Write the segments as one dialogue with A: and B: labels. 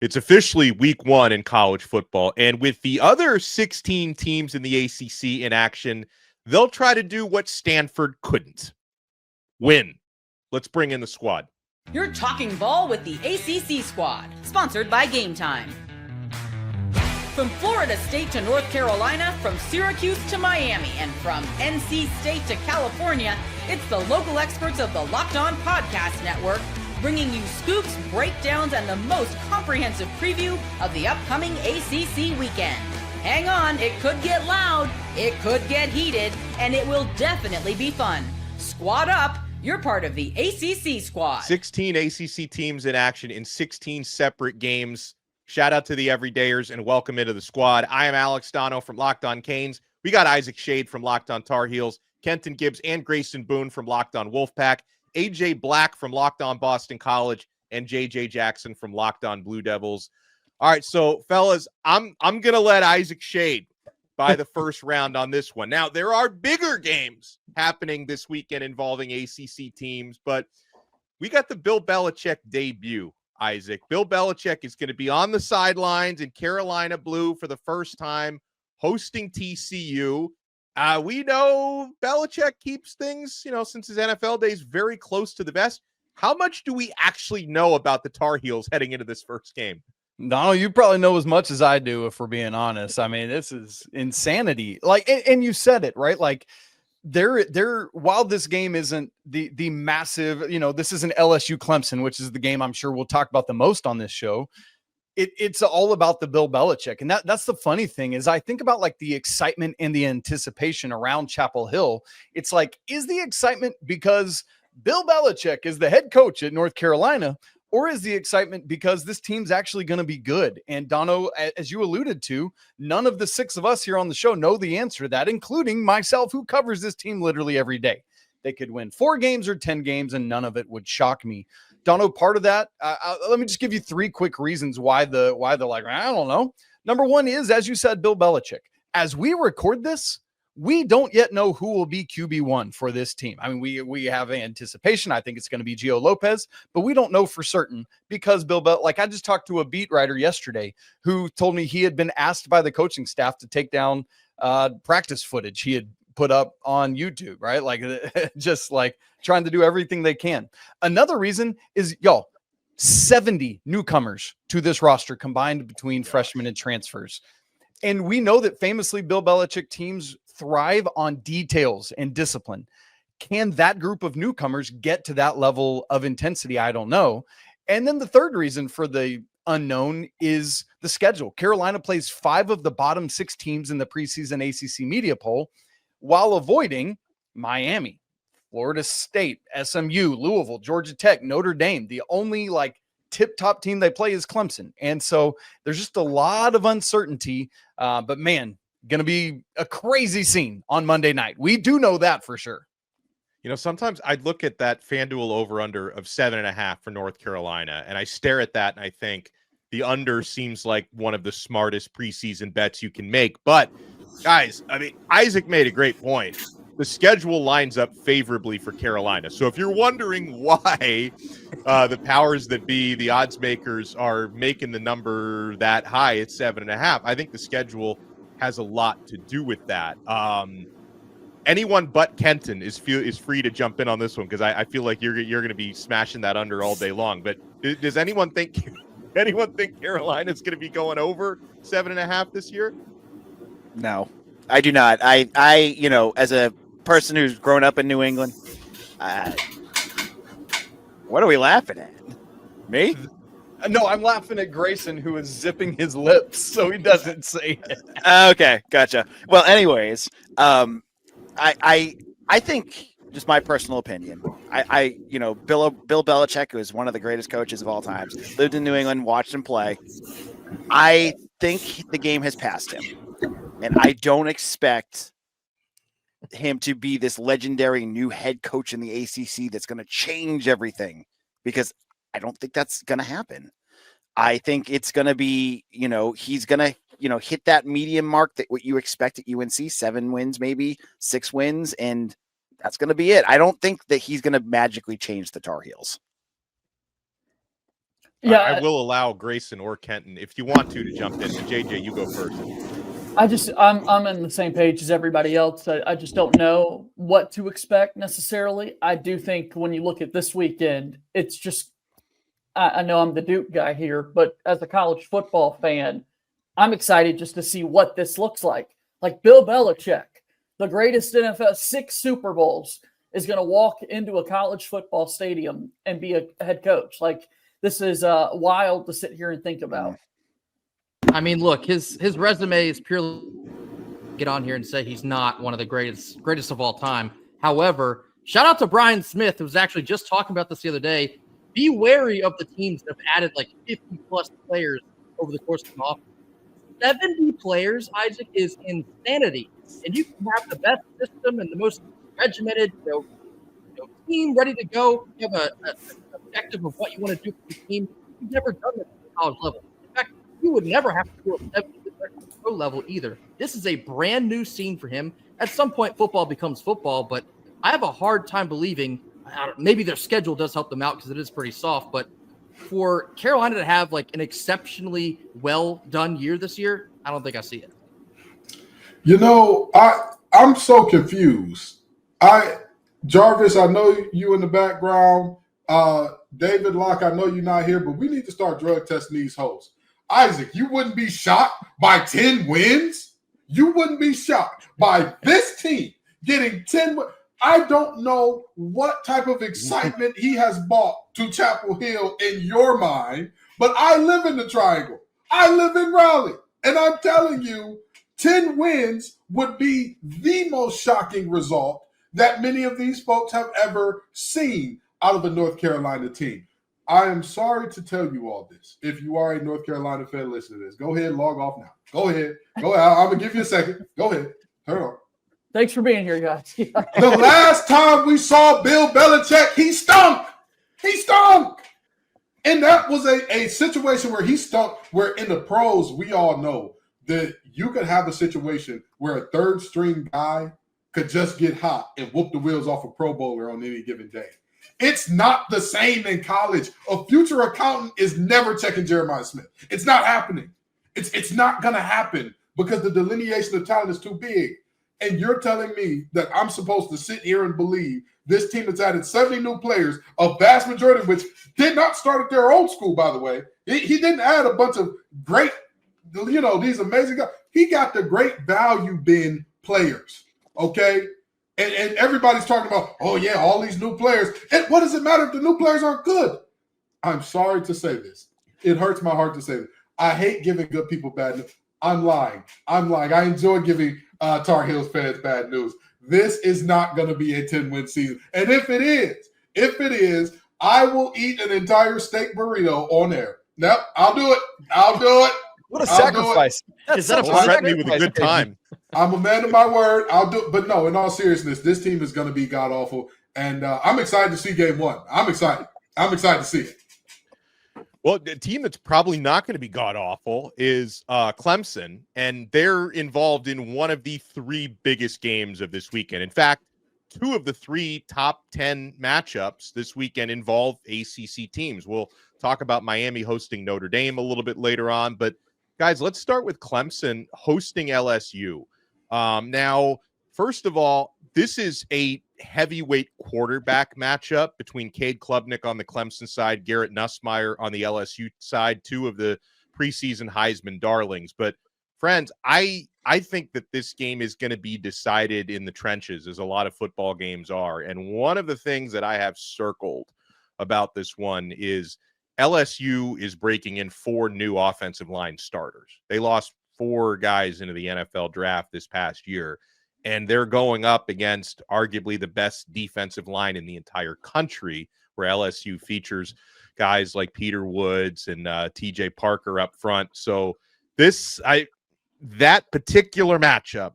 A: It's officially week 1 in college football. And with the other 16 teams in the ACC in action, they'll try to do what Stanford couldn't. Win. Let's bring in the squad.
B: You're talking ball with the ACC Squad, sponsored by Game Time. From Florida State to North Carolina, from Syracuse to Miami, and from NC State to California, it's the local experts of the Locked On Podcast Network, bringing you scoops, breakdowns, and the most comprehensive preview of the upcoming ACC weekend. Hang on, it could get loud, it could get heated, and it will definitely be fun. Squad up, you're part of the ACC Squad.
A: 16 ACC teams in action in 16 separate games. Shout out to the everydayers and welcome into the squad. I am Alex Dono from Locked On Canes. We got Isaac Shade from Locked On Tar Heels, Kenton Gibbs and Grayson Boone from Locked On Wolfpack, AJ Black from Locked On Boston College, and JJ Jackson from Locked On Blue Devils. All right, so fellas, I'm gonna let Isaac Shade by the first round on this one. Now, there are bigger games happening this weekend involving ACC teams, but we got the Bill Belichick debut. Isaac, Bill Belichick is going to be on the sidelines in Carolina blue for the first time, hosting TCU. We know Belichick keeps things, since his NFL days, very close to the vest. How much do we actually know about the Tar Heels heading into this first game?
C: No, you probably know as much as I do, if we're being honest. I mean, this is insanity. And you said it, right? While this game isn't the massive, this isn't LSU Clemson, which is the game I'm sure we'll talk about the most on this show. It's all about the Bill Belichick. And that's the funny thing is I think about the excitement and the anticipation around Chapel Hill. It's is the excitement because Bill Belichick is the head coach at North Carolina, or is the excitement because this team's actually going to be good? And Dono, as you alluded to, none of the 6 of us here on the show know the answer to that, including myself, who covers this team literally every day. They could win 4 games or 10 games, and none of it would shock me. Dono, part of that, let me just give you 3 quick reasons why they're like, I don't know. Number 1 is, as you said, Bill Belichick. As we record this, we don't yet know who will be QB1 for this team. I mean, we have anticipation. I think it's going to be Gio Lopez, but we don't know for certain because Bill Belichick, I just talked to a beat writer yesterday who told me he had been asked by the coaching staff to take down practice footage he had put up on YouTube, right? Just trying to do everything they can. Another reason is, 70 newcomers to this roster combined between freshmen and transfers. And we know that famously Bill Belichick teams thrive on details and discipline. Can that group of newcomers get to that level of intensity? I don't know. And then the third reason for the unknown is the schedule. Carolina plays 5 of the bottom 6 teams in the preseason ACC media poll while avoiding Miami, Florida State, SMU, Louisville, Georgia Tech, Notre Dame. The only tip-top team they play is Clemson. And so there's just a lot of uncertainty. But man, going to be a crazy scene on Monday night. We do know that for sure.
A: Sometimes I look at that FanDuel over-under of 7.5 for North Carolina, and I stare at that and I think the under seems like one of the smartest preseason bets you can make. But guys, I mean, Isaac made a great point. The schedule lines up favorably for Carolina. So if you're wondering why the powers that be, the odds makers, are making the number that high at 7.5, I think the schedule has a lot to do with that. Anyone but Kenton is free to jump in on this one because I feel like you're going to be smashing that under all day long. But does anyone think Carolina's going to be going over 7.5 this year?
D: No, I do not. I as a person who's grown up in New England, what are we laughing at? Me?
C: No, I'm laughing at Grayson, who is zipping his lips so he doesn't say it.
D: Okay, gotcha. Well, anyways, I think, just my personal opinion, Bill Belichick, who is one of the greatest coaches of all times, lived in New England, watched him play. I think the game has passed him, and I don't expect him to be this legendary new head coach in the ACC that's going to change everything, because I don't think that's going to happen. I think it's going to be, he's going to, hit that medium mark that what you expect at UNC, 7 wins, maybe 6 wins. And that's going to be it. I don't think that he's going to magically change the Tar Heels.
E: Yeah,
A: I will allow Grayson or Kenton, if you want to jump in. But JJ, you go first.
E: I'm in the same page as everybody else. I just don't know what to expect necessarily. I do think when you look at this weekend, it's just I know I'm the Duke guy here, but as a college football fan, I'm excited just to see what this looks like. Like Bill Belichick, the greatest NFL, 6 Super Bowls, is going to walk into a college football stadium and be a head coach. Like, this is wild to sit here and think about.
F: I mean, look, his resume is purely get on here and say he's not one of the greatest of all time. However, shout out to Brian Smith, who was actually just talking about this the other day. Be wary of the teams that have added like 50 plus players over the course of an offseason. 70 players, Isaac, is insanity. And you can have the best system and the most regimented team ready to go. You have an objective of what you want to do for the team. You've never done this at the college level. In fact, you would never have to do it at the pro level either. This is a brand new scene for him. At some point, football becomes football, but I have a hard time believing maybe their schedule does help them out because it is pretty soft, but for Carolina to have like an exceptionally well done year this year, I don't think I see it.
G: You know, I'm so confused. Jarvis, I know you in the background. David Locke, I know you're not here, but we need to start drug testing these hosts. Isaac, you wouldn't be shocked by 10 wins? You wouldn't be shocked by this team getting 10 wins? I don't know what type of excitement he has brought to Chapel Hill in your mind, but I live in the Triangle. I live in Raleigh. And I'm telling you, 10 wins would be the most shocking result that many of these folks have ever seen out of a North Carolina team. I am sorry to tell you all this. If you are a North Carolina fan, listen to this. Go ahead, log off now. Go ahead. I'm going to give you a second. Go ahead. Turn on.
E: Thanks for being here, guys.
G: The last time we saw Bill Belichick, he stunk. He stunk. And that was a situation where he stunk, where in the pros, we all know that you could have a situation where a third string guy could just get hot and whoop the wheels off a Pro Bowler on any given day. It's not the same in college. A future accountant is never checking Jeremiah Smith. It's not happening. It's not going to happen because the delineation of talent is too big. And you're telling me that I'm supposed to sit here and believe this team that's added 70 new players, a vast majority of which did not start at their old school, by the way. He didn't add a bunch of great, these amazing guys. He got the great value bin players, okay? And everybody's talking about, oh, yeah, all these new players. And what does it matter if the new players aren't good? I'm sorry to say this. It hurts my heart to say this. I hate giving good people bad news. I'm lying. I enjoy giving Tar Heels fans bad news. This is not going to be a 10-win season. And if it is, I will eat an entire steak burrito on air. Nope, I'll do it.
C: What a sacrifice.
F: Is that a
A: Threaten me with a good time.
G: I'm a man of my word. I'll do it. But no, in all seriousness, this team is going to be god-awful. And I'm excited to see game one. I'm excited to see it.
A: Well, the team that's probably not going to be god-awful is Clemson, and they're involved in one of the 3 biggest games of this weekend. In fact, 2 of the 3 top 10 matchups this weekend involve ACC teams. We'll talk about Miami hosting Notre Dame a little bit later on, but guys, let's start with Clemson hosting LSU. Now, first of all, this is a heavyweight quarterback matchup between Cade Klubnik on the Clemson side, Garrett Nussmeier on the LSU side, 2 of the preseason Heisman darlings. But friends, I think that this game is going to be decided in the trenches, as a lot of football games are. And one of the things that I have circled about this one is LSU is breaking in 4 new offensive line starters. They lost 4 guys into the NFL draft this past year, and they're going up against arguably the best defensive line in the entire country, where LSU features guys like Peter Woods and TJ Parker up front. So that particular matchup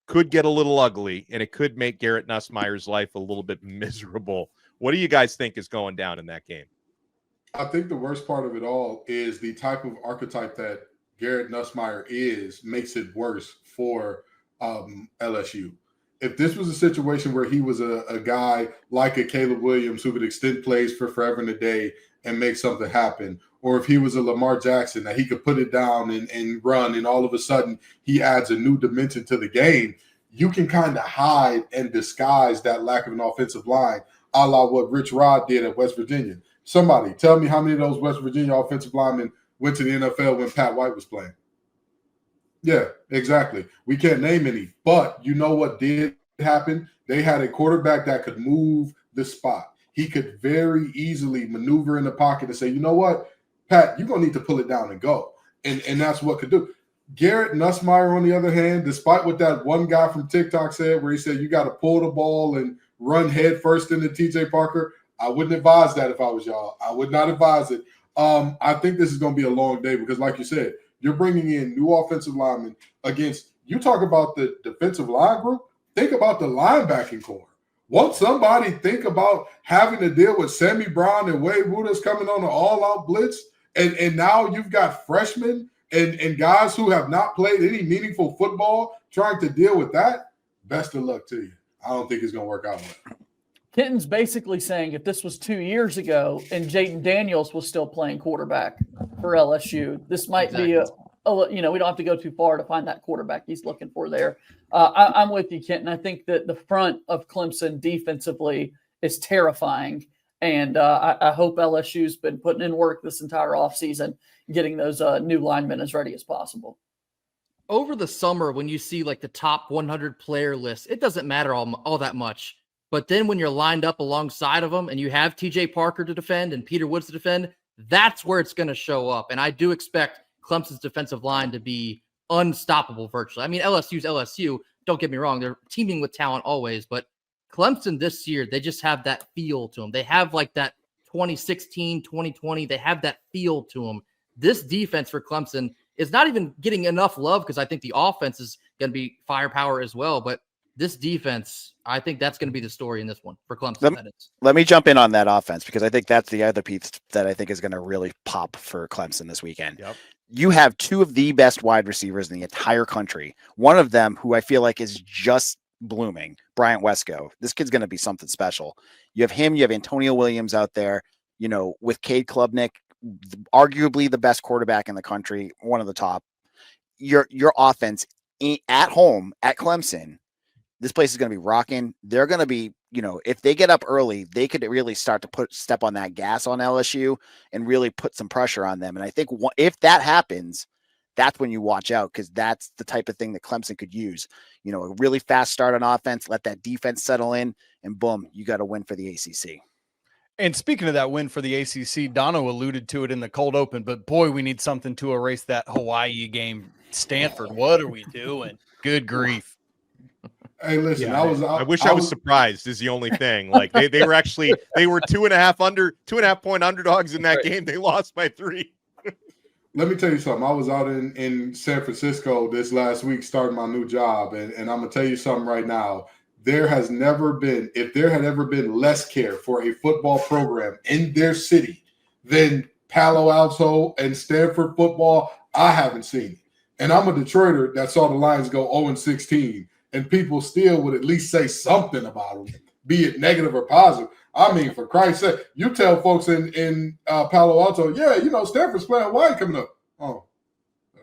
A: could get a little ugly, and it could make Garrett Nussmeier's life a little bit miserable. What do you guys think is going down in that game?
G: I think the worst part of it all is the type of archetype that Garrett Nussmeier makes it worse for LSU. If this was a situation where he was a guy like a Caleb Williams who could extend plays for forever and a day and make something happen. Or if he was a Lamar Jackson, that he could put it down and run, and all of a sudden he adds a new dimension to the game, you can kind of hide and disguise that lack of an offensive line, a la what Rich Rod did at West Virginia. Somebody tell me how many of those West Virginia offensive linemen went to the NFL when Pat White was playing. Yeah, exactly. We can't name any. But you know what did happen? They had a quarterback that could move the spot. He could very easily maneuver in the pocket and say, you know what, Pat, you're going to need to pull it down and go. And that's what could do. Garrett Nussmeier, on the other hand, despite what that one guy from TikTok said, where he said you got to pull the ball and run head first into TJ Parker, I wouldn't advise that if I was y'all. I would not advise it. I think this is going to be a long day because, like you said, you're bringing in new offensive linemen against – you talk about the defensive line group, think about the linebacking core. Won't somebody think about having to deal with Sammy Brown and Wade Rudas coming on an all-out blitz? And now you've got freshmen and guys who have not played any meaningful football trying to deal with that. Best of luck to you. I don't think it's going to work out well.
E: Kenton's basically saying if this was 2 years ago and Jayden Daniels was still playing quarterback for LSU, this might be we don't have to go too far to find that quarterback he's looking for there. I'm with you, Kenton. I think that the front of Clemson defensively is terrifying. And I hope LSU's been putting in work this entire offseason, getting those new linemen as ready as possible.
F: Over the summer, when you see like the top 100 player list, it doesn't matter all that much. But then when you're lined up alongside of them and you have TJ Parker to defend and Peter Woods to defend, that's where it's going to show up. And I do expect Clemson's defensive line to be unstoppable virtually. I mean, LSU's LSU. Don't get me wrong. They're teaming with talent always, but Clemson this year, they just have that feel to them. They have like that 2016, 2020. They have that feel to them. This defense for Clemson is not even getting enough love because I think the offense is going to be firepower as well. But this defense, I think that's going to be the story in this one for Clemson.
D: Let me jump in on that offense because I think that's the other piece that I think is going to really pop for Clemson this weekend.
A: Yep.
D: You have two of the best wide receivers in the entire country. One of them, who I feel like is just blooming, Bryant Wesco. This kid's going to be something special. You have him. You have Antonio Williams out there, with Cade Klubnik, arguably the best quarterback in the country, one of the top. Your offense at home at Clemson, this place is going to be rocking. They're going to be, if they get up early, they could really start to step on that gas on LSU and really put some pressure on them. And I think if that happens, that's when you watch out because that's the type of thing that Clemson could use. A really fast start on offense, let that defense settle in, and boom, you got a win for the ACC.
C: And speaking of that win for the ACC, Dono alluded to it in the cold open, but boy, we need something to erase that Hawaii game. Stanford, what are we doing? Good grief.
G: Hey, listen,
A: Yeah,
G: I
A: wish I was surprised is the only thing. Like they were 2.5 point underdogs in that game. They lost by 3.
G: Let me tell you something. I was out in San Francisco this last week starting my new job, and I'm going to tell you something right now. There has never been, if there had ever been less care for a football program in their city than Palo Alto and Stanford football, I haven't seen it. And I'm a Detroiter that saw the Lions go 0-16, and people still would at least say something about them, be it negative or positive. I mean, for Christ's sake, you tell folks in Palo Alto, Stanford's playing Hawaii coming up. Oh,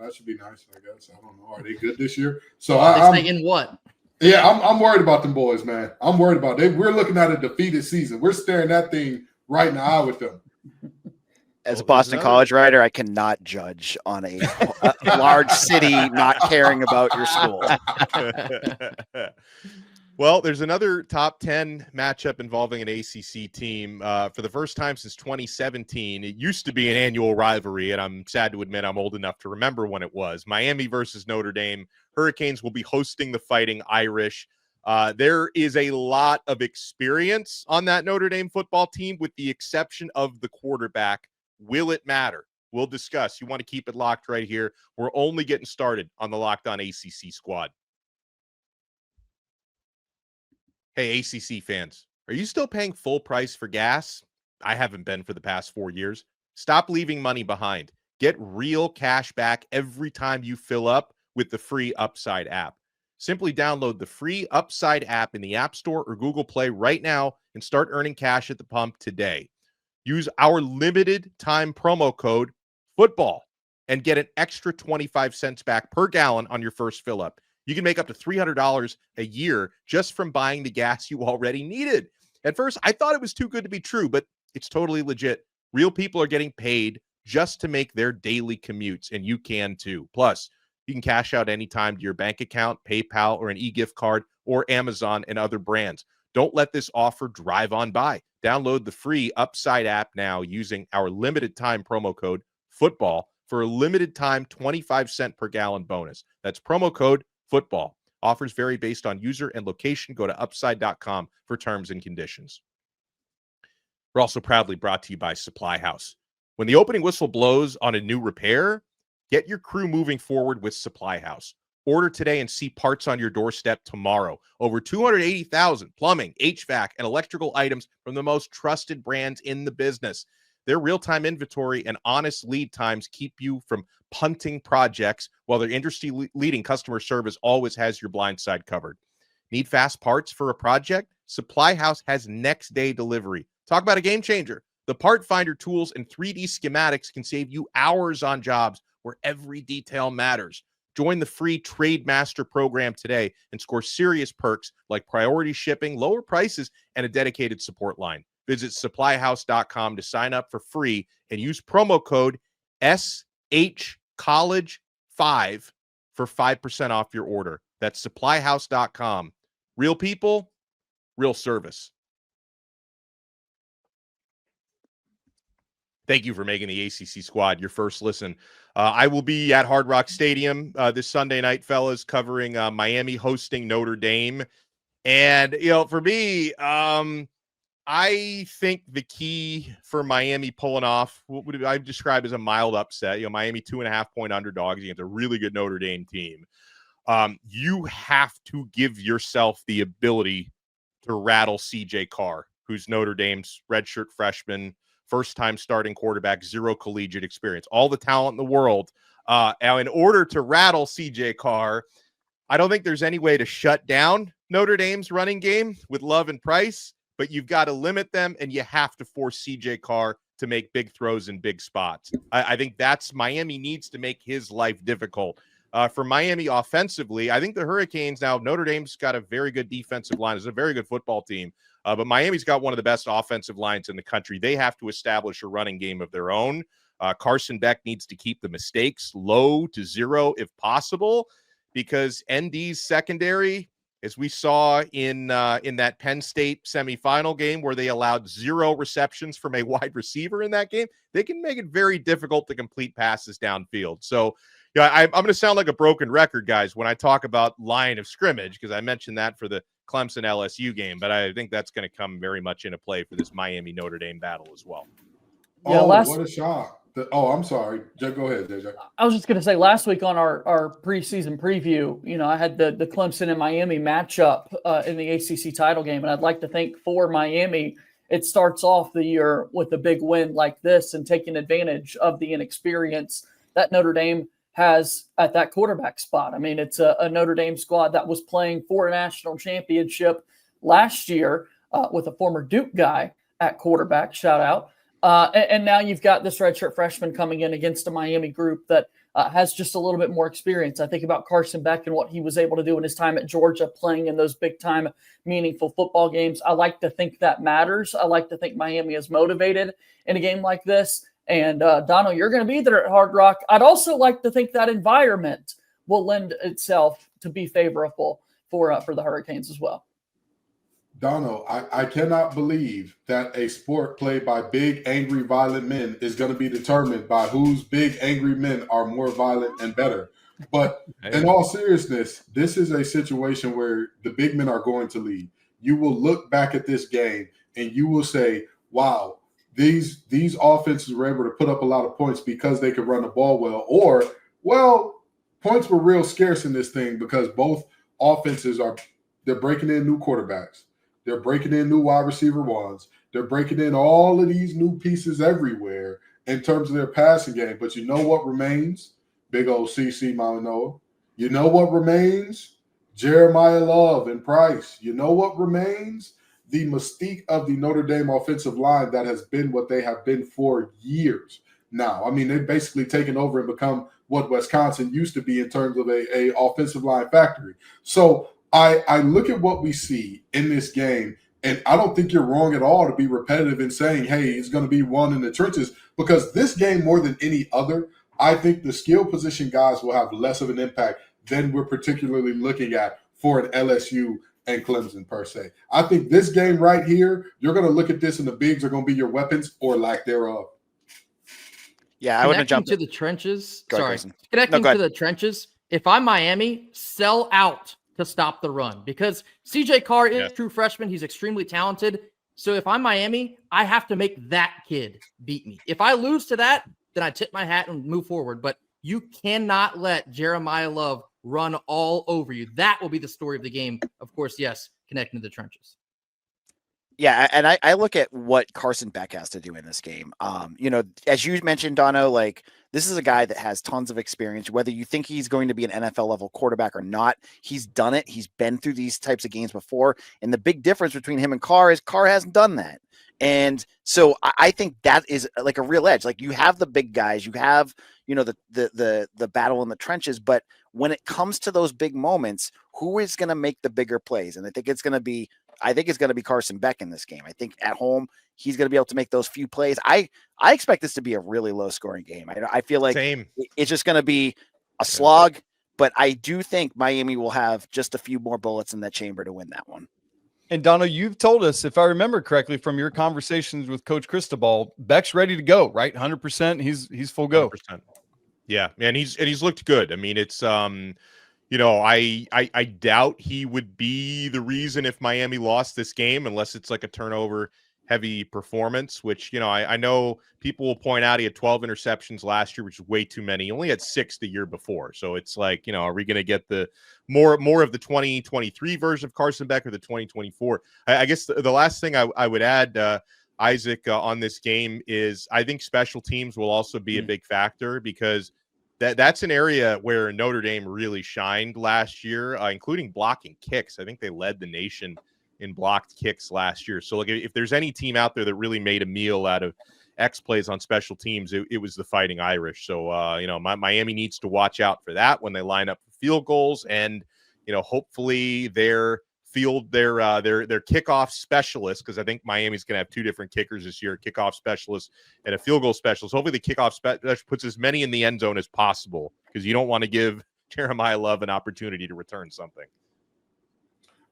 G: that should be nice, I guess. I don't know. Are they good this year? So
F: I'm in what?
G: Yeah, I'm worried about them boys, man. I'm worried about it. We're looking at a defeated season. We're staring that thing right in the eye with them.
D: As a Boston College writer, I cannot judge on a large city not caring about your school.
A: Well, there's another top 10 matchup involving an ACC team for the first time since 2017. It used to be an annual rivalry, and I'm sad to admit I'm old enough to remember when it was. Miami versus Notre Dame. Hurricanes will be hosting the Fighting Irish. There is a lot of experience on that Notre Dame football team with the exception of the quarterback. Will it matter? We'll discuss. You want to keep it locked right here. We're only getting started on the Locked On ACC Squad. Hey, ACC fans, are you still paying full price for gas? I haven't been for the past 4 years. Stop leaving money behind. Get real cash back every time you fill up with the free Upside app. Simply download the free Upside app in the App Store or Google Play right now and start earning cash at the pump today. Use our limited time promo code football and get an extra 25 cents back per gallon on your first fill up. You can make up to $300 a year just from buying the gas you already needed. At first, I thought it was too good to be true, but it's totally legit. Real people are getting paid just to make their daily commutes, and you can too. Plus, you can cash out anytime to your bank account, PayPal, or an e-gift card, or Amazon and other brands. Don't let this offer drive on by. Download the free Upside app now using our limited time promo code football for a limited time 25 cent per gallon bonus. That's promo code football. Offers vary based on user and location. Go to upside.com for terms and conditions. We're also proudly brought to you by Supply House. When the opening whistle blows on a new repair, get your crew moving forward with Supply House. Order today and see parts on your doorstep tomorrow. Over 280,000 plumbing, HVAC, and electrical items from the most trusted brands in the business. Their real-time inventory and honest lead times keep you from punting projects, while their industry-leading customer service always has your blind side covered. Need fast parts for a project? Supply House has next-day delivery. Talk about a game changer. The Part Finder tools and 3D schematics can save you hours on jobs where every detail matters. Join the free Trade Master program today and score serious perks like priority shipping, lower prices, and a dedicated support line. Visit supplyhouse.com to sign up for free and use promo code SHCollege5 for 5% off your order. That's supplyhouse.com. Real people, real service. Thank you for making the ACC Squad your first listen. I will be at Hard Rock Stadium this Sunday night, fellas, covering Miami hosting Notre Dame. And, for me, I think the key for Miami pulling off what would I describe as a mild upset, Miami 2.5-point underdogs against a really good Notre Dame team. You have to give yourself the ability to rattle CJ Carr, who's Notre Dame's redshirt freshman, first-time starting quarterback, zero collegiate experience, all the talent in the world. Now, in order to rattle CJ Carr, I don't think there's any way to shut down Notre Dame's running game with Love and Price, but you've got to limit them, and you have to force CJ Carr to make big throws in big spots. I think that's Miami needs to make his life difficult. For Miami offensively, I think the Hurricanes now, Notre Dame's got a very good defensive line. It's a very good football team. But Miami's got one of the best offensive lines in the country. They have to establish a running game of their own. Carson Beck needs to keep the mistakes low to zero if possible, because ND's secondary, as we saw in that Penn State semifinal game where they allowed 0 receptions from a wide receiver in that game, they can make it very difficult to complete passes downfield. So, I'm going to sound like a broken record, guys, when I talk about line of scrimmage, because I mentioned that for the Clemson LSU game, but I think that's going to come very much into play for this Miami Notre Dame battle as well.
E: Yeah,
G: what a shock. I'm sorry. Go ahead, JJ.
E: I was just going to say, last week on our preseason preview, I had the Clemson and Miami matchup in the ACC title game, and I'd like to think for Miami, it starts off the year with a big win like this and taking advantage of the inexperience that Notre Dame has at that quarterback spot. I mean, it's a Notre Dame squad that was playing for a national championship last year with a former Duke guy at quarterback, shout out. And now you've got this redshirt freshman coming in against a Miami group that has just a little bit more experience. I think about Carson Beck and what he was able to do in his time at Georgia, playing in those big-time, meaningful football games. I like to think that matters. I like to think Miami is motivated in a game like this. And, Dono, you're going to be there at Hard Rock. I'd also like to think that environment will lend itself to be favorable for the Hurricanes as well.
G: Dono, I cannot believe that a sport played by big, angry, violent men is going to be determined by whose big, angry men are more violent and better. But in all seriousness, this is a situation where the big men are going to lead. You will look back at this game and you will say, wow, these offenses were able to put up a lot of points because they could run the ball well. Or, points were real scarce in this thing because both offenses they're breaking in new quarterbacks. They're breaking in new wide receiver ones. They're breaking in all of these new pieces everywhere in terms of their passing game. But you know what remains? Big old CC Malinoa. You know what remains? Jeremiah Love and Price. You know what remains? the mystique of the Notre Dame offensive line that has been what they have been for years now. I mean, they've basically taken over and become what Wisconsin used to be in terms of a offensive line factory. So I look at what we see in this game, and I don't think you're wrong at all to be repetitive in saying, hey, it's going to be one in the trenches, because this game, more than any other, I think the skill position guys will have less of an impact than we're particularly looking at for an LSU and Clemson per se. I think this game right here, you're going to look at this and the bigs are going to be your weapons or lack thereof.
D: Yeah, I would have jumped
F: to the trenches.
D: Go ahead,
F: Sorry,
D: Grayson.
F: connecting
D: No, go
F: to the trenches. If I'm Miami, sell out to stop the run, because CJ Carr is a true freshman. He's extremely talented. So if I'm Miami, I have to make that kid beat me. If I lose to that, then I tip my hat and move forward. But you cannot let Jeremiah Love run all over you. That will be the story of the game. Of course, yes, connecting to the trenches.
D: Yeah, and I look at what Carson Beck has to do in this game. You know, as you mentioned, Dono, like, this is a guy that has tons of experience. Whether you think he's going to be an NFL level quarterback or not, he's done it. He's been through these types of games before. And the big difference between him and Carr is Carr hasn't done that. And so I think that is like a real edge. Like, you have the big guys, you have, you know, the battle in the trenches, but when it comes to those big moments, who is going to make the bigger plays? And I think it's going to be Carson Beck in this game. I think at home, he's going to be able to make those few plays. I expect this to be a really low scoring game. I feel like it's just going to be a slog, but I do think Miami will have just a few more bullets in that chamber to win that one.
C: And Dono, you've told us, if I remember correctly from your conversations with Coach Cristobal, Beck's ready to go, right? 100%. He's full go.
A: 100%. Yeah, and he's looked good. I mean, it's you know, I doubt he would be the reason if Miami lost this game, unless it's like a turnover heavy performance, which, you know, I know people will point out he had 12 interceptions last year, which is way too many. He only had 6 the year before. So it's like, you know, are we going to get the more of the 2023 version of Carson Beck or the 2024? I guess the last thing I would add, Isaac, on this game is I think special teams will also be a big factor, because that's an area where Notre Dame really shined last year, including blocking kicks. I think they led the nation in blocked kicks last year. So, like, if there's any team out there that really made a meal out of X plays on special teams, it was the Fighting Irish. So, you know, Miami needs to watch out for that when they line up for field goals, and, you know, hopefully their kickoff specialist, because I think Miami's going to have 2 different kickers this year, a kickoff specialist and a field goal specialist. Hopefully the kickoff specialist puts as many in the end zone as possible, because you don't want to give Jeremiah Love an opportunity to return something.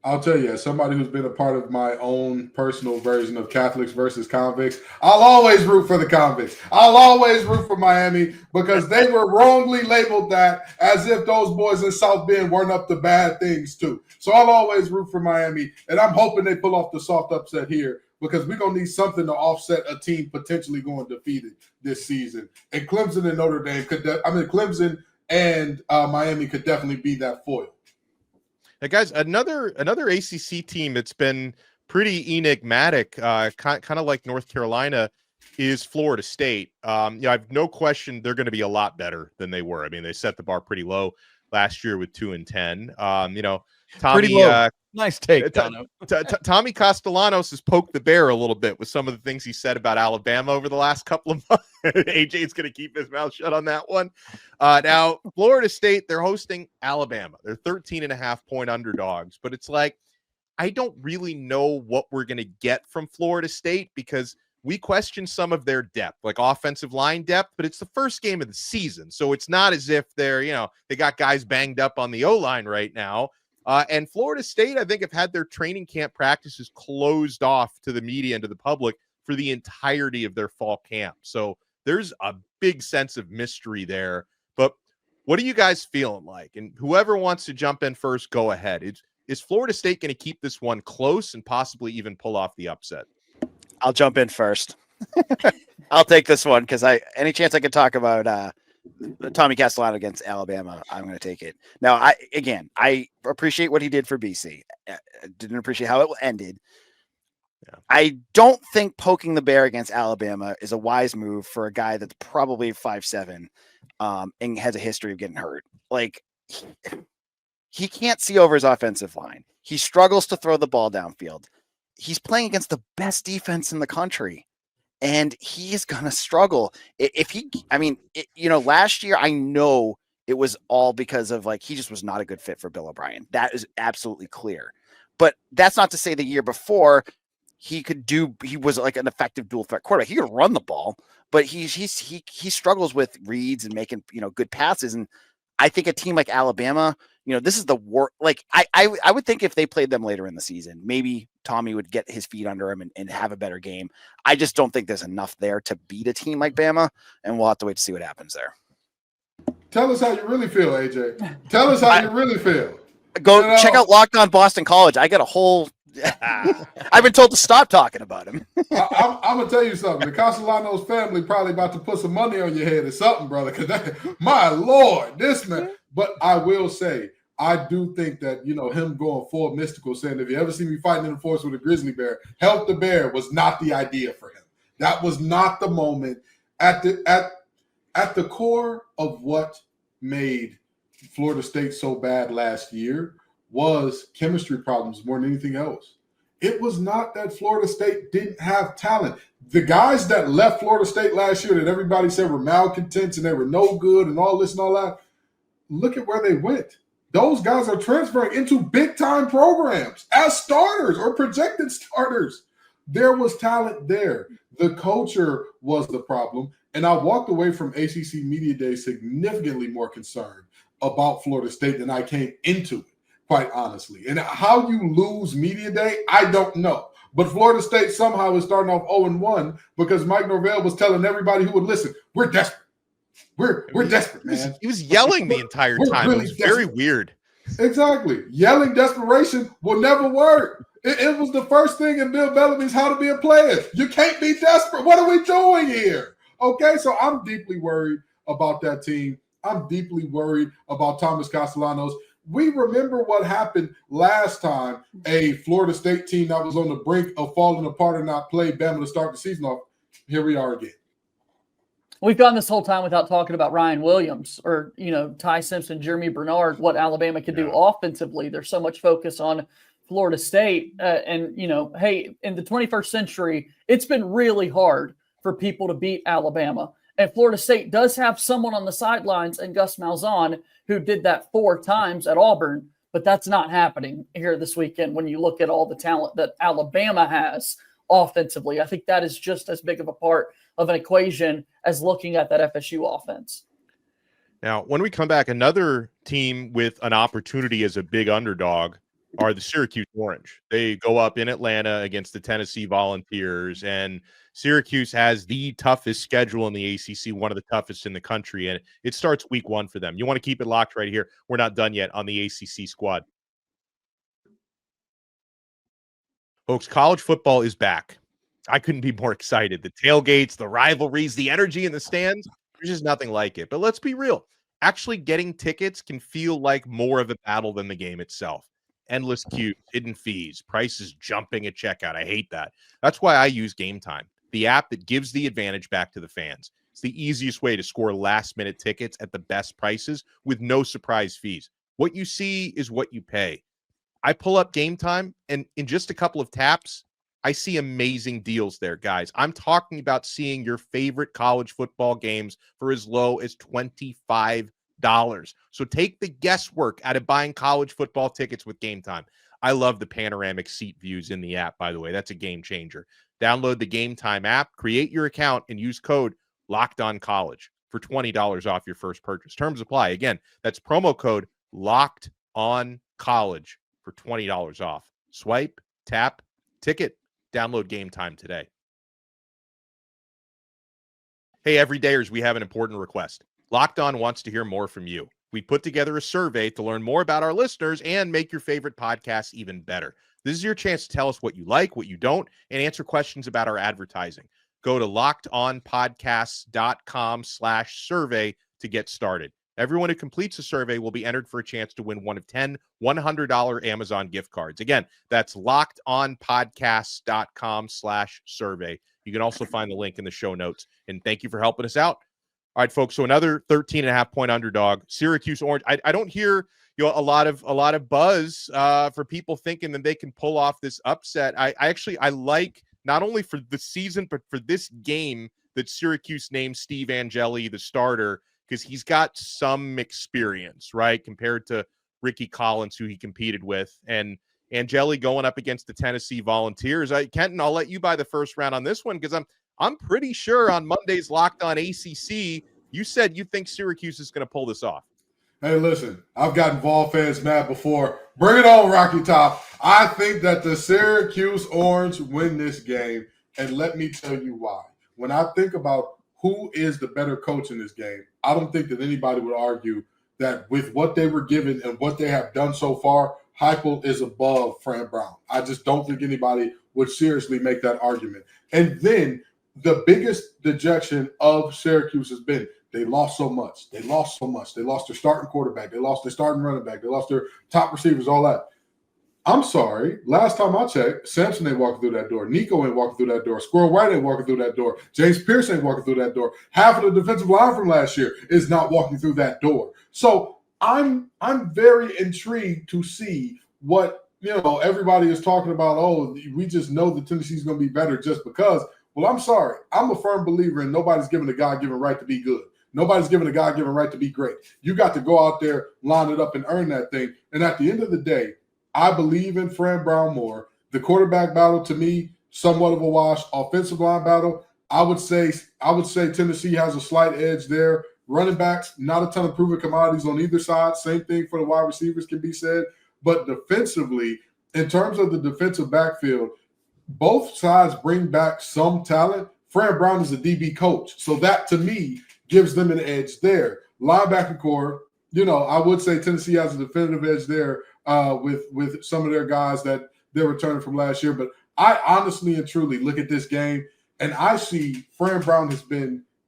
G: I'll tell you, as somebody who's been a part of my own personal version of Catholics versus convicts, I'll always root for the convicts. I'll always root for Miami, because they were wrongly labeled that, as if those boys in South Bend weren't up to bad things too. So I'll always root for Miami, and I'm hoping they pull off the soft upset here, because we're going to need something to offset a team potentially going defeated this season. And Clemson and Notre Dame Clemson and Miami could definitely be that foil.
A: Hey guys, another ACC team that's been pretty enigmatic, kind of like North Carolina, is Florida State. I have no question they're going to be a lot better than they were. I mean, they set the bar pretty low last year with 2-10. You know, Tommy,
C: nice take,
A: Tommy Castellanos has poked the bear a little bit with some of the things he said about Alabama over the last couple of months. AJ's going to keep his mouth shut on that one. Now, Florida State, they're hosting Alabama. They're 13.5-point underdogs, but it's like, I don't really know what we're going to get from Florida State, because we question some of their depth, like offensive line depth, but it's the first game of the season. So it's not as if they're, you know, they got guys banged up on the O-line right now. And Florida State, I think, have had their training camp practices closed off to the media and to the public for the entirety of their fall camp. So there's a big sense of mystery there. But what are you guys feeling like? And whoever wants to jump in first, go ahead. Is Florida State going to keep this one close and possibly even pull off the upset?
D: I'll jump in first. I'll take this one, because any chance I can talk about Tommy Castellano against Alabama, I'm going to take it. Now, I appreciate what he did for BC. Didn't appreciate how it ended. Yeah. I don't think poking the bear against Alabama is a wise move for a guy that's probably 5'7", and has a history of getting hurt. Like, he can't see over his offensive line. He struggles to throw the ball downfield. he's playing against the best defense in the country, and he is going to struggle. Last year, I know it was all because of he just was not a good fit for Bill O'Brien. That is absolutely clear. But that's not to say the year before he was like an effective dual threat quarterback. He could run the ball, but he struggles with reads and making, good passes. And I think a team like Alabama, this is the worst. I would think if they played them later in the season, maybe Tommy would get his feet under him and have a better game. I just don't think there's enough there to beat a team like Bama, and we'll have to wait to see what happens there.
G: Tell us how you really feel, AJ. Tell us how you really feel.
D: Go check out Locked On Boston College. I got a whole I've been told to stop talking about him.
G: I'm gonna tell you something. The Castellanos family probably about to put some money on your head or something, brother. Because my Lord, this man. But I will say, I do think that him going full mystical, saying if you ever see me fighting in the forest with a grizzly bear, help the bear was not the idea for him. That was not the moment. At the core of what made Florida State so bad last year was chemistry problems more than anything else. It was not that Florida State didn't have talent. The guys that left Florida State last year that everybody said were malcontents and they were no good and all this and all that, look at where they went. Those guys are transferring into big-time programs as starters or projected starters. There was talent there. The culture was the problem. And I walked away from ACC Media Day significantly more concerned about Florida State than I came into it, quite honestly. And how you lose Media Day, I don't know. But Florida State somehow is starting off 0-1 because Mike Norvell was telling everybody who would listen, we're desperate. We're desperate, man.
A: He was yelling the entire time. Really, it was very weird.
G: Exactly. Yelling desperation will never work. It was the first thing in Bill Bellamy's How to Be a Player. You can't be desperate. What are we doing here? Okay, so I'm deeply worried about that team. I'm deeply worried about Thomas Castellanos. We remember what happened last time a Florida State team that was on the brink of falling apart and not played Bama to start the season off. Here we are again.
E: We've gone this whole time without talking about Ryan Williams or, Ty Simpson, Jeremy Bernard, what Alabama could do offensively. There's so much focus on Florida State. Hey, in the 21st century, it's been really hard for people to beat Alabama. And Florida State does have someone on the sidelines and Gus Malzahn who did that 4 times at Auburn, but that's not happening here this weekend when you look at all the talent that Alabama has offensively. I think that is just as big of a part of an equation as looking at that FSU offense.
A: Now, when we come back, another team with an opportunity as a big underdog are the Syracuse Orange. They go up in Atlanta against the Tennessee Volunteers, and Syracuse has the toughest schedule in the ACC, one of the toughest in the country, and it starts week 1 for them. You want to keep it locked right here. We're not done yet on the ACC Squad. Folks, college football is back. I couldn't be more excited. The tailgates, the rivalries, the energy in the stands, there's just nothing like it. But let's be real. Actually getting tickets can feel like more of a battle than the game itself. Endless queues, hidden fees, prices jumping at checkout. I hate that. That's why I use Game Time, the app that gives the advantage back to the fans. It's the easiest way to score last-minute tickets at the best prices with no surprise fees. What you see is what you pay. I pull up Game Time, and in just a couple of taps, I see amazing deals there, guys. I'm talking about seeing your favorite college football games for as low as $25. So take the guesswork out of buying college football tickets with Game Time. I love the panoramic seat views in the app, by the way. That's a game changer. Download the Game Time app, create your account, and use code LOCKEDONCollege for $20 off your first purchase. Terms apply. Again, that's promo code LOCKEDONCollege for $20 off. Swipe, tap, ticket. Download Game Time today. Hey, everydayers, we have an important request. Locked On wants to hear more from you. We put together a survey to learn more about our listeners and make your favorite podcasts even better. This is your chance to tell us what you like, what you don't, and answer questions about our advertising. Go to lockedonpodcasts.com/survey to get started. Everyone who completes the survey will be entered for a chance to win one of 10 $100 Amazon gift cards. Again, that's lockedonpodcasts.com/survey. You can also find the link in the show notes. And thank you for helping us out. All right, folks. So another 13.5-point underdog, Syracuse Orange. I don't hear, a lot of buzz for people thinking that they can pull off this upset. I like not only for the season, but for this game that Syracuse named Steve Angeli the starter, because he's got some experience, right, compared to Ricky Collins, who he competed with, and Angeli going up against the Tennessee Volunteers. Kenton, I'll let you buy the first round on this one, because I'm pretty sure on Monday's Locked On ACC, you said you think Syracuse is going to pull this off.
G: Hey, listen, I've gotten Vol fans mad before. Bring it on, Rocky Top. I think that the Syracuse Orange win this game, and let me tell you why. When I think about who is the better coach in this game, I don't think that anybody would argue that with what they were given and what they have done so far, Heupel is above Fran Brown. I just don't think anybody would seriously make that argument. And then the biggest dejection of Syracuse has been they lost so much. They lost their starting quarterback. They lost their starting running back. They lost their top receivers, all that. I'm sorry. Last time I checked, Samson ain't walking through that door. Nico ain't walking through that door. Squirrel White ain't walking through that door. James Pierce ain't walking through that door. Half of the defensive line from last year is not walking through that door. So I'm very intrigued to see what, everybody is talking about. Oh, we just know that Tennessee's going to be better just because. Well, I'm sorry. I'm a firm believer in nobody's given a God-given right to be good. Nobody's given a God-given right to be great. You got to go out there, line it up, and earn that thing. And at the end of the day, I believe in Fran Brown more. The quarterback battle, to me, somewhat of a wash. Offensive line battle, I would say Tennessee has a slight edge there. Running backs, not a ton of proven commodities on either side. Same thing for the wide receivers can be said. But defensively, in terms of the defensive backfield, both sides bring back some talent. Fran Brown is a DB coach. So that, to me, gives them an edge there. Linebacker core, I would say Tennessee has a definitive edge there with some of their guys that they're returning from last year. But I honestly and truly look at this game, and I see Fran Brown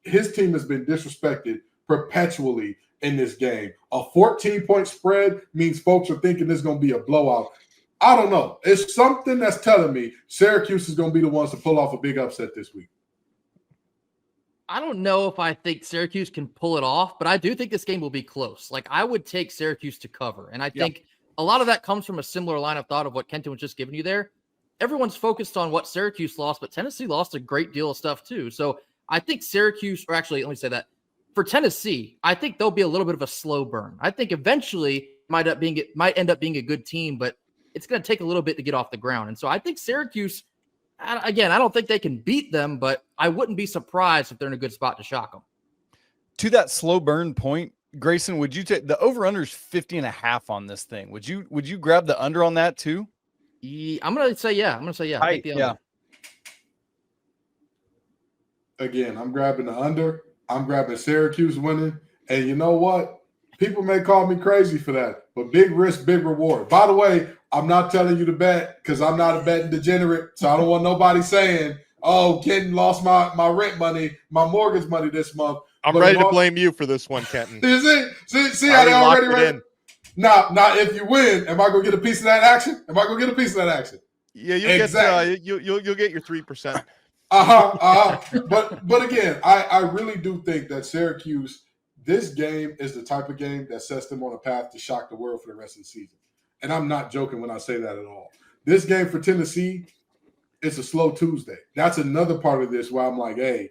G: his team has been disrespected perpetually in this game. A 14-point spread means folks are thinking this is going to be a blowout. I don't know. It's something that's telling me Syracuse is going to be the ones to pull off a big upset this week.
F: I don't know if I think Syracuse can pull it off, but I do think this game will be close. Like, I would take Syracuse to cover. And I think a lot of that comes from a similar line of thought of what Kenton was just giving you there. Everyone's focused on what Syracuse lost, but Tennessee lost a great deal of stuff too. So I think Syracuse, or actually, let me say that, for Tennessee, I think they'll be a little bit of a slow burn. I think eventually it might end up being a good team, but it's going to take a little bit to get off the ground. And so I think Syracuse, again, I don't think they can beat them, but I wouldn't be surprised if they're in a good spot to shock them.
C: To that slow burn point, Grayson, would you take the over-under is 50.5 on this thing? Would you grab the under on that too?
F: I'm going to say yeah. Take the under.
G: Again, I'm grabbing the under. I'm grabbing Syracuse winning. And you know what? People may call me crazy for that, but big risk, big reward. By the way, I'm not telling you to bet because I'm not a betting degenerate. So I don't want nobody saying, oh, Kenton lost my rent money, my mortgage money this month.
A: I'm ready to blame you for this one, Kenton.
G: See how they already ready? Now, if you win, am I going to get a piece of that action?
A: Yeah, you'll get your 3%.
G: But again, I really do think that Syracuse, this game is the type of game that sets them on a path to shock the world for the rest of the season. And I'm not joking when I say that at all. This game for Tennessee, it's a slow Tuesday. That's another part of this where I'm like, hey,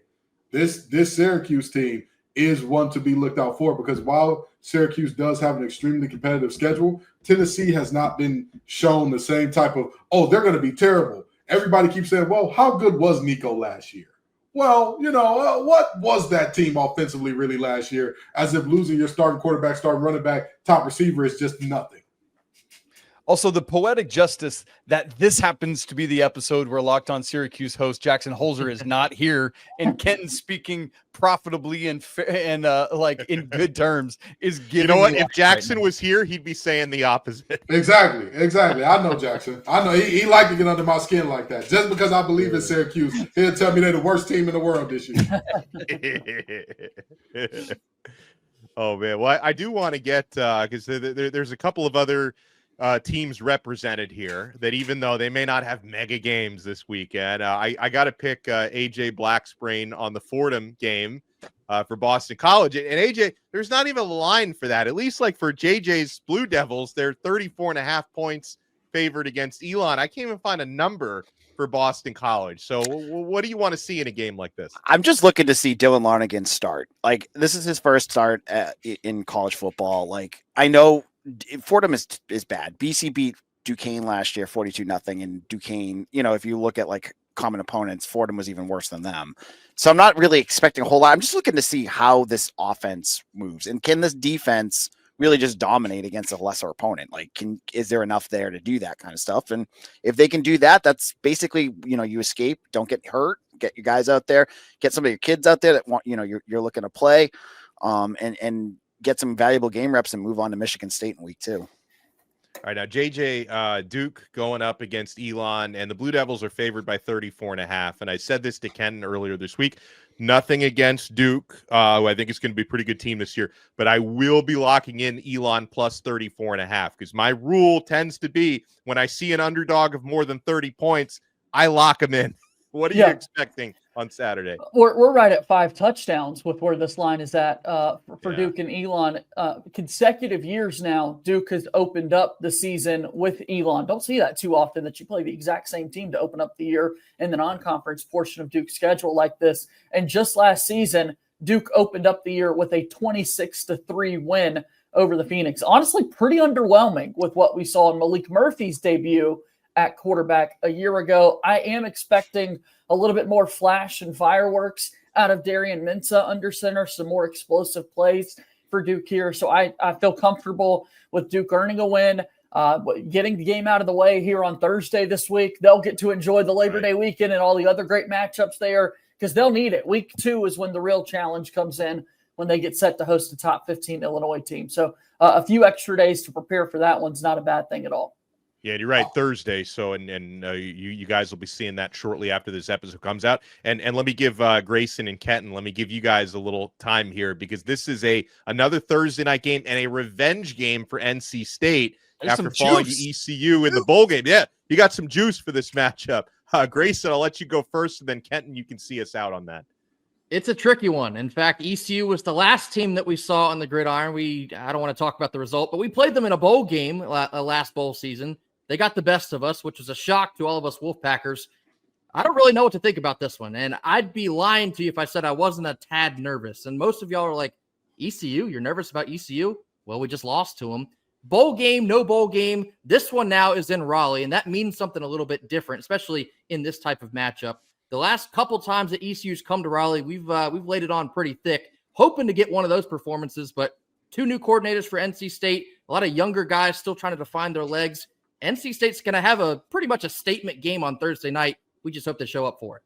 G: this Syracuse team is one to be looked out for, because while Syracuse does have an extremely competitive schedule, Tennessee has not been shown the same type of, oh, they're going to be terrible. Everybody keeps saying, well, how good was Nico last year? Well, what was that team offensively really last year? As if losing your starting quarterback, starting running back, top receiver is just nothing.
C: Also, the poetic justice that this happens to be the episode where Locked On Syracuse host Jackson Holzer is not here and Kenton speaking profitably and like in good terms is giving.
A: You know what? If Jackson was here, he'd be saying the opposite.
G: Exactly. I know Jackson. I know he liked to get under my skin like that. Just because I believe in Syracuse, he'll tell me they're the worst team in the world this
A: year. Oh man, well, I do want to get because there's a couple of other teams represented here that even though they may not have mega games this weekend, I got to pick AJ Black's brain on the Fordham game for Boston College. And AJ, there's not even a line for that. At least like for JJ's Blue Devils, they're 34.5 points favored against Elon. I can't even find a number for Boston College. So what do you want to see in a game like this?
D: I'm just looking to see Dylan Larnigan start. Like, this is his first start in college football. Like, I know Fordham is bad. BC beat Duquesne last year 42-0, and Duquesne, if you look at like common opponents, Fordham was even worse than them. So I'm not really expecting a whole lot. I'm just looking to see how this offense moves, and can this defense really just dominate against a lesser opponent? Like, is there enough there to do that kind of stuff? And if they can do that, that's basically, you escape, don't get hurt, get your guys out there, get some of your kids out there that want, you're looking to play, and get some valuable game reps and move on to Michigan State in week 2.
A: All right, now JJ, Duke going up against Elon, and the Blue Devils are favored by 34.5. And I said this to Ken earlier this week. Nothing against Duke, who I think is going to be a pretty good team this year, but I will be locking in Elon plus 34.5, because my rule tends to be when I see an underdog of more than 30 points, I lock them in. What are you expecting on Saturday?
E: We're right at 5 touchdowns with where this line is at for Duke and Elon. Consecutive years now, Duke has opened up the season with Elon. Don't see that too often, that you play the exact same team to open up the year in the non-conference portion of Duke's schedule like this. And just last season, Duke opened up the year with a 26-3 win over the Phoenix. Honestly, pretty underwhelming with what we saw in Malik Murphy's debut at quarterback a year ago. I am expecting a little bit more flash and fireworks out of Darian Mensah under center, some more explosive plays for Duke here. So I feel comfortable with Duke earning a win, getting the game out of the way here on Thursday this week. They'll get to enjoy the Labor Day weekend and all the other great matchups there, because they'll need it. Week 2 is when the real challenge comes in, when they get set to host a top 15 Illinois team. So a few extra days to prepare for that one's not a bad thing at all.
A: Yeah, you're right. Thursday. So, and you guys will be seeing that shortly after this episode comes out. And let me give Grayson and Kenton, let me give you guys a little time here, because this is another Thursday night game and a revenge game for NC State. There's after falling to ECU in the bowl game. Yeah, you got some juice for this matchup. Grayson, I'll let you go first, and then Kenton, you can see us out on that.
F: It's a tricky one. In fact, ECU was the last team that we saw on the gridiron. I don't want to talk about the result, but we played them in a bowl game last bowl season. They got the best of us, which was a shock to all of us Wolfpackers. I don't really know what to think about this one, and I'd be lying to you if I said I wasn't a tad nervous. And most of y'all are like, ECU? You're nervous about ECU? Well, we just lost to them. Bowl game, no bowl game. This one now is in Raleigh, and that means something a little bit different, especially in this type of matchup. The last couple times that ECU's come to Raleigh, we've laid it on pretty thick, hoping to get one of those performances, but 2 new coordinators for NC State, a lot of younger guys still trying to define their legs. NC State's going to have pretty much a statement game on Thursday night. We just hope they show up for it.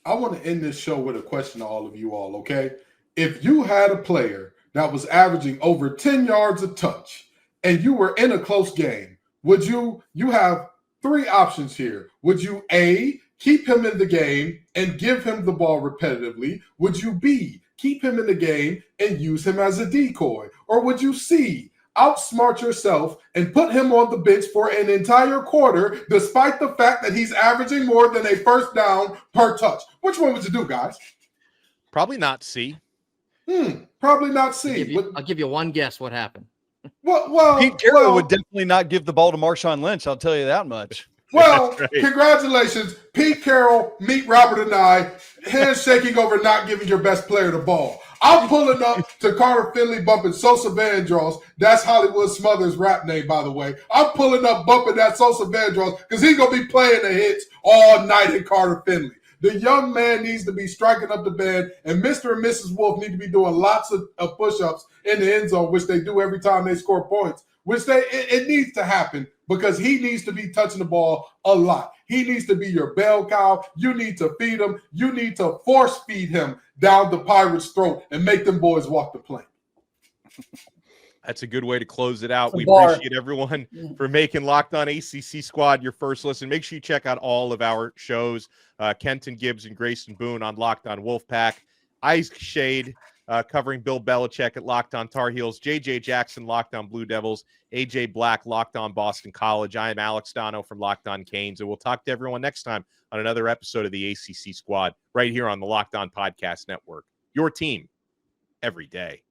G: I want to end this show with a question to all of you all, okay? If you had a player that was averaging over 10 yards a touch and you were in a close game, would you have 3 options here. Would you A, keep him in the game and give him the ball repetitively? Would you B, keep him in the game and use him as a decoy? Or would you C, outsmart yourself and put him on the bench for an entire quarter, despite the fact that he's averaging more than a first down per touch? Which one would you do, guys?
A: Probably not C.
G: Probably not C.
F: I'll give you one guess what happened.
G: Well,
C: Pete Carroll would definitely not give the ball to Marshawn Lynch. I'll tell you that much.
G: Well,
A: right.
G: Congratulations. Pete Carroll, meet Robert and I, handshaking over not giving your best player the ball. I'm pulling up to Carter Finley bumping Sosa Vandross. That's Hollywood Smothers' rap name, by the way. I'm pulling up bumping that Sosa Vandross because he's going to be playing the hits all night in Carter Finley. The young man needs to be striking up the band, and Mr. and Mrs. Wolf need to be doing lots of push-ups in the end zone, which they do every time they score points, which it needs to happen because he needs to be touching the ball a lot. He needs to be your bell cow. You need to feed him. You need to force feed him down the Pirates' throat and make them boys walk the plank.
A: That's a good way to close it out. We appreciate everyone for making Locked On ACC Squad your first listen. Make sure you check out all of our shows. Kenton Gibbs and Grayson Boone on Locked On Wolfpack. Isaac Shade covering Bill Belichick at Locked On Tar Heels, JJ Jackson, Locked On Blue Devils, AJ Black, Locked On Boston College. I am Alex Dono from Locked On Canes, and we'll talk to everyone next time on another episode of the ACC Squad right here on the Locked On Podcast Network. Your team every day.